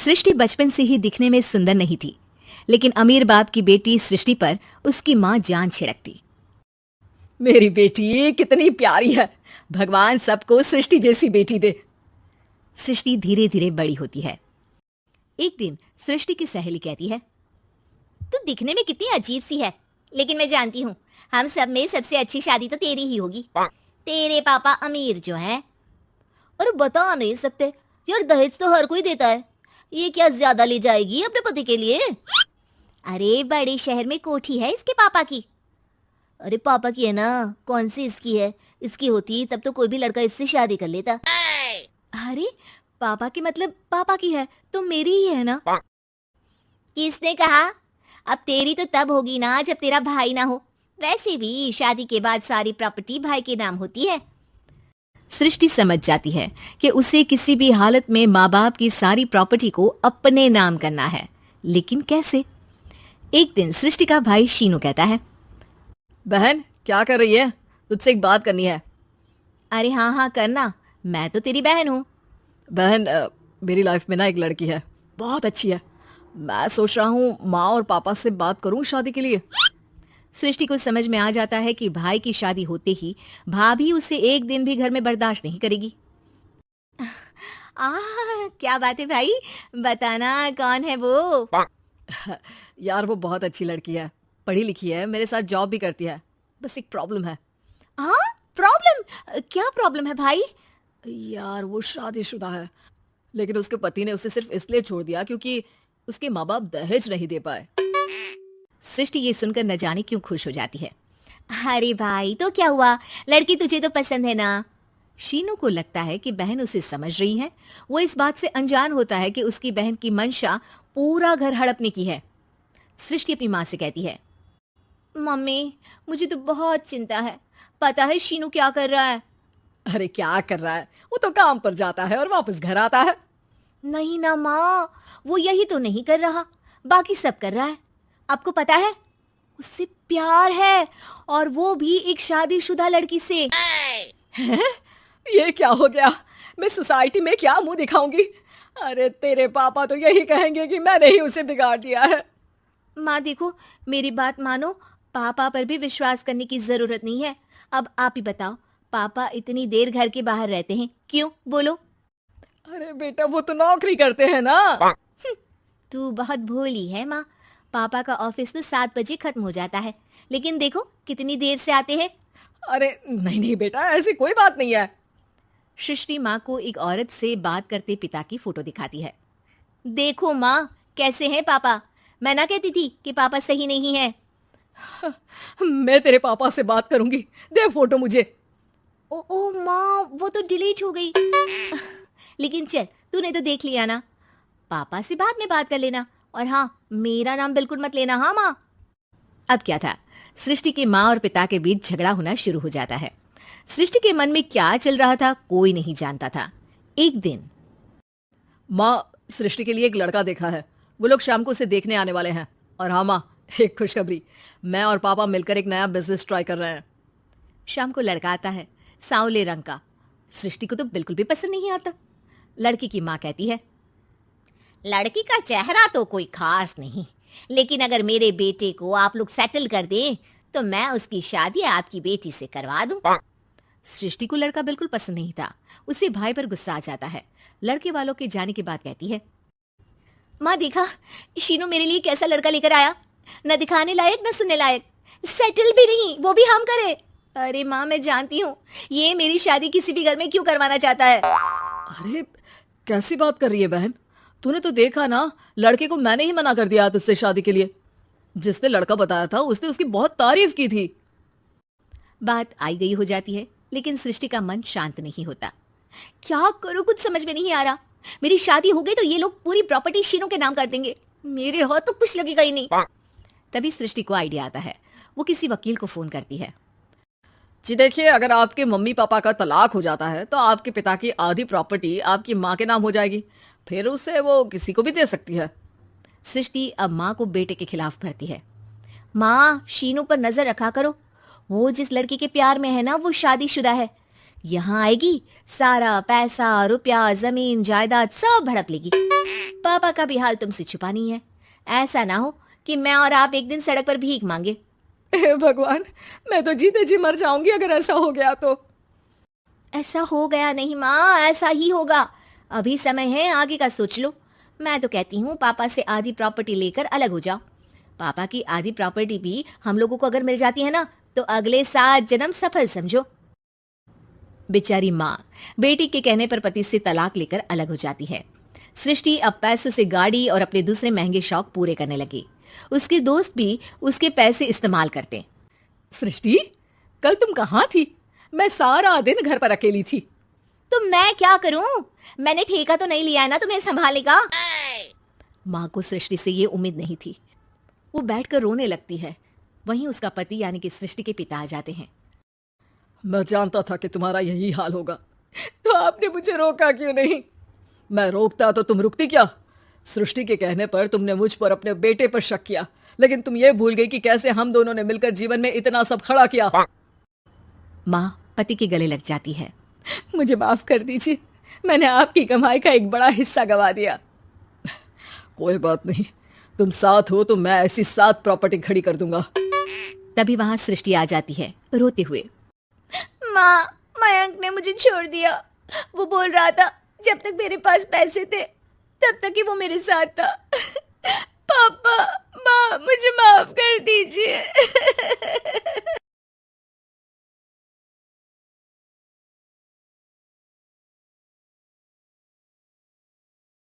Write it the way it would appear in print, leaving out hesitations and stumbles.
सृष्टि बचपन से ही दिखने में सुंदर नहीं थी, लेकिन अमीर बाप की बेटी सृष्टि पर उसकी माँ जान छिड़कती। मेरी बेटी कितनी प्यारी है, भगवान सबको सृष्टि जैसी बेटी दे। सृष्टि धीरे धीरे बड़ी होती है। एक दिन सृष्टि की सहेली कहती है, तू दिखने में कितनी अजीब सी है, लेकिन मैं जानती हूँ हम सब में सबसे अच्छी शादी तो तेरी ही होगी। तेरे पापा अमीर जो हैं। और बता नहीं सकते यार, दहेज तो हर कोई देता है, ये क्या ज्यादा ले जाएगी अपने पति के लिए? अरे बड़े शहर में कोठी है इसके पापा की। अरे पापा की है ना, कौन सी इसकी है? इसकी होती तब तो कोई भी लड़का इससे शादी कर लेता। अरे पापा की मतलब पापा की है तो मेरी ही है ना? किसने कहा? अब तेरी तो तब होगी ना जब तेरा भाई ना हो। वैसे भी शादी के बाद सारी प्रॉपर्टी भाई के नाम होती है। सृष्टि समझ जाती है कि उसे किसी भी हालत में माँ बाप की सारी प्रॉपर्टी को अपने नाम करना है, लेकिन कैसे? एक दिन सृष्टि का भाई शीनू कहता है, बहन क्या कर रही है? तुझसे एक बात करनी है। अरे हाँ हाँ करना, मैं तो तेरी बहन हूँ। बहन मेरी लाइफ में ना एक लड़की है, बहुत अच्छी है। मैं सोच रहा हूँ माँ और पापा से बात करूँ शादी के लिए। सृष्टि को समझ में आ जाता है कि भाई की शादी होते ही भाभी उसे एक दिन भी घर में बर्दाश्त नहीं करेगी। क्या बात है भाई, बताना कौन है वो? यार वो बहुत अच्छी लड़की है, पढ़ी लिखी है, मेरे साथ जॉब भी करती है। बस एक प्रॉब्लम है। हाँ प्रॉब्लम? क्या प्रॉब्लम है भाई? यार वो शादीशुदा है, लेकिन उसके पति ने उसे सिर्फ इसलिए छोड़ दिया क्योंकि उसके माँ बाप दहेज नहीं दे पाए। सृष्टि ये सुनकर न जाने क्यों खुश हो जाती है। अरे भाई तो क्या हुआ, लड़की तुझे तो पसंद है ना? शीनू को लगता है कि बहन उसे समझ रही है। वो इस बात से अनजान होता है कि उसकी बहन की मंशा पूरा घर हड़पने की है। सृष्टि अपनी माँ से कहती है, मम्मी मुझे तो बहुत चिंता है, पता है शीनू क्या कर रहा है? अरे क्या कर रहा है, वो तो काम पर जाता है और वापस घर आता है। नहीं ना माँ, वो यही तो नहीं कर रहा, बाकी सब कर रहा है। आपको पता है उससे प्यार है, और वो भी एक शादीशुदा लड़की से। ये क्या हो गया? मैं सोसाइटी में क्या मुंह दिखाऊंगी? अरे तेरे पापा तो यही कहेंगे कि मैंने ही उसे बिगाड़ दिया है। माँ देखो, मेरी बात मानो, पापा पर भी विश्वास करने की जरूरत नहीं है। अब आप ही बताओ, पापा इतनी देर घर के बाहर रहते हैं क्यों? बोलो। अरे बेटा वो तो नौकरी करते हैं ना। तू बहुत भोली है माँ, पापा का ऑफिस तो 7 बजे खत्म हो जाता है, लेकिन देखो कितनी देर से आते हैं। अरे नहीं नहीं बेटा, ऐसी कोई बात नहीं है। सृष्टि माँ को एक औरत से बात करते पिता की फोटो दिखाती है। देखो माँ कैसे हैं पापा, मैं ना कहती थी कि पापा सही नहीं है। मैं तेरे पापा से बात करूंगी, दे फोटो मुझे। ओ माँ वो तो डिलीट हो गई। लेकिन चल तूने तो देख लिया ना, पापा से बाद में बात कर लेना, और हाँ मेरा नाम बिल्कुल मत लेना। हाँ माँ। अब क्या था, सृष्टि के माँ और पिता के बीच झगड़ा होना शुरू हो जाता है। सृष्टि के मन में क्या चल रहा था कोई नहीं जानता था। एक दिन, माँ सृष्टि के लिए एक लड़का देखा है, वो लोग शाम को उसे देखने आने वाले हैं। और हाँ माँ, एक खुशखबरी, मैं और पापा मिलकर एक नया बिजनेस ट्राई कर रहे हैं। शाम को लड़का आता है, सांवले रंग का। सृष्टि को तो बिल्कुल भी पसंद नहीं आता। लड़की की माँ कहती है, लड़की का चेहरा तो कोई खास नहीं, लेकिन अगर मेरे बेटे को आप लोग सेटल कर दें तो मैं उसकी शादी आपकी बेटी से करवा दूं। सृष्टि को लड़का बिल्कुल पसंद नहीं था। उसे भाई पर गुस्सा आ जाता है। लड़के वालों के जाने के बाद कहती है, माँ देखा शीनू मेरे लिए कैसा लड़का लेकर आया, न दिखाने लायक न सुनने लायक, सेटल भी नहीं, वो भी हम करे। अरे माँ मैं जानती हूँ ये मेरी शादी किसी भी घर में क्यों करवाना चाहता है। अरे कैसी बात कर रही है बहन, तूने तो देखा ना, लड़के को मैंने ही मना कर दिया तुझसे शादी के लिए। जिसने लड़का बताया था उसने उसकी बहुत तारीफ की थी। बात आई गई हो जाती है, लेकिन सृष्टि का मन शांत नहीं होता। क्या करूं कुछ समझ में नहीं आ रहा। मेरी शादी हो गई तो ये लोग पूरी प्रॉपर्टी शीनू के नाम कर देंगे, मेरे हाथ तो कुछ लगेगा ही नहीं। तभी सृष्टि को आइडिया आता है। वो किसी वकील को फोन करती है। जी देखिए, अगर आपके मम्मी पापा का तलाक हो जाता है तो आपके पिता की आधी प्रॉपर्टी आपकी माँ के नाम हो जाएगी, फिर उसे वो किसी को भी दे सकती है। सृष्टि अब माँ को बेटे के खिलाफ भरती है। माँ शीनू पर नजर रखा करो, वो जिस लड़की के प्यार में है ना वो शादीशुदा है। यहाँ आएगी, सारा पैसा, रुपया, जमीन, जायदाद सब भड़प लेगी। पापा का भी हाल तुमसे छुपा नहीं है। ऐसा ना हो कि मैं और आप एक दिन सड़क पर भीख मांगे। हे भगवान, मैं तो जीते जी मर जाऊंगी अगर ऐसा हो गया तो। ऐसा हो गया नहीं माँ, ऐसा ही होगा। अभी समय है, आगे का सोच लो। मैं तो कहती हूँ पापा से आधी प्रॉपर्टी लेकर अलग हो जाओ। पापा की आधी प्रॉपर्टी भी हम लोगों को अगर मिल जाती है ना, तो अगले 7 जन्म सफल समझो। बेचारी माँ बेटी के कहने पर पति से तलाक लेकर अलग हो जाती है। सृष्टि अब पैसों से गाड़ी और अपने दूसरे महंगे शौक पूरे करने लगी। उसके दोस्त भी उसके पैसे इस्तेमाल करते। सृष्टि, कल तुम कहाँ थी? मैं सारा दिन घर पर अकेली थी। तो मैं क्या करूं? मैंने ठेका तो नहीं लिया है ना तुम्हें संभालने का। माँ को सृष्टि से ये उम्मीद नहीं थी। वो बैठकर रोने लगती है। वहीं उसका पति यानी कि सृष्टि के पिता आ जाते हैं। मैं जानता था कि तुम्हारा यही हाल होगा, तो आपने मुझे रोका क्यों नहीं? मैं रोकता तो तुम रुकती क्या? सृष्टि के कहने पर तुमने मुझ पर, अपने बेटे पर शक किया, लेकिन तुम ये भूल गई कि कैसे हम दोनों ने मिलकर जीवन में इतना सब खड़ा किया। माँ पति के गले लग जाती है। मुझे माफ कर दीजिए, मैंने आपकी कमाई का एक बड़ा हिस्सा गवा दिया। कोई बात नहीं, तुम साथ हो तो मैं ऐसी 7 प्रॉपर्टी खड़ी कर दूंगा। तभी वहां सृष्टि आ जाती है रोते हुए। माँ, मयंक ने मुझे छोड़ दिया। वो बोल रहा था जब तक मेरे पास पैसे थे तब तक ही वो मेरे साथ था। पापा, माँ, मुझे माफ कर दीजिए।